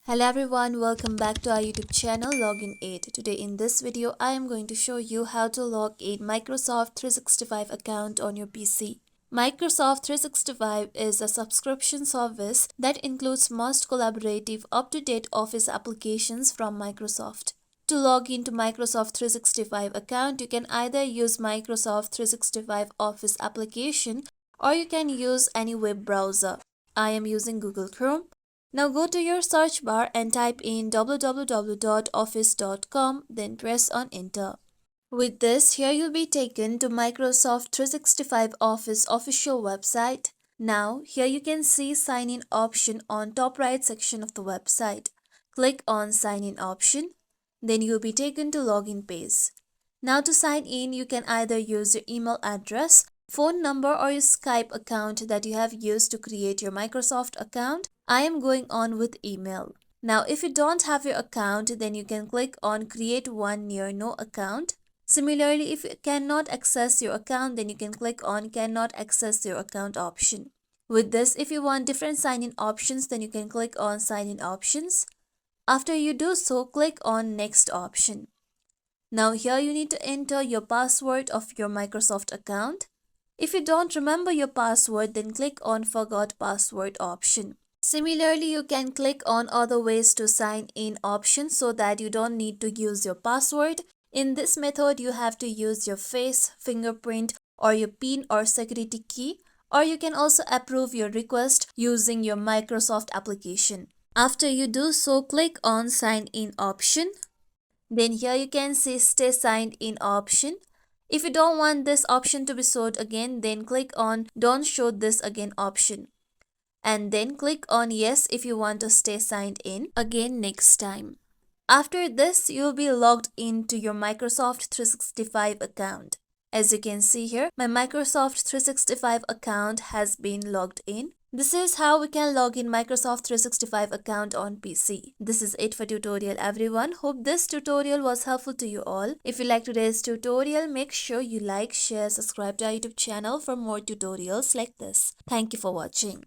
Hello everyone, welcome back to our YouTube channel Login Aid. Today in this video, I am going to show you how to log a Microsoft 365 account on your PC. Microsoft 365 is a subscription service that includes most collaborative, up-to-date Office applications from Microsoft. To log into Microsoft 365 account, you can either use Microsoft 365 Office application or you can use any web browser. I am using Google Chrome. Now go to your search bar and type in www.office.com, then press on enter. With this, here you'll be taken to Microsoft 365 Office official website. Now, here you can see sign in option on top right section of the website. Click on sign in option, then you'll be taken to login page. Now to sign in, you can either use your email address, phone number or your Skype account that you have used to create your Microsoft account. I am going on with email. Now if you don't have your account, then you can click on create one near no account. Similarly, if you cannot access your account, then you can click on cannot access your account option. With this, if you want different sign-in options, then you can click on sign-in options. After you do so, click on next option. Now here you need to enter your password of your Microsoft account. If you don't remember your password, then click on forgot password option. Similarly, you can click on other ways to sign in option so that you don't need to use your password. In this method, you have to use your face, fingerprint or your PIN or security key, or you can also approve your request using your Microsoft application. After you do so, click on sign in option. Then here you can see stay signed in option. If you don't want this option to be showed again, then click on don't show this again option. And then click on yes if you want to stay signed in again next time. After this, you'll be logged into your Microsoft 365 account. As you can see here, my Microsoft 365 account has been logged in. This is how we can log in Microsoft 365 account on PC. This is it for tutorial everyone. Hope this tutorial was helpful to you all. If you like today's tutorial, make sure you like, share, subscribe to our YouTube channel for more tutorials like this. Thank you for watching.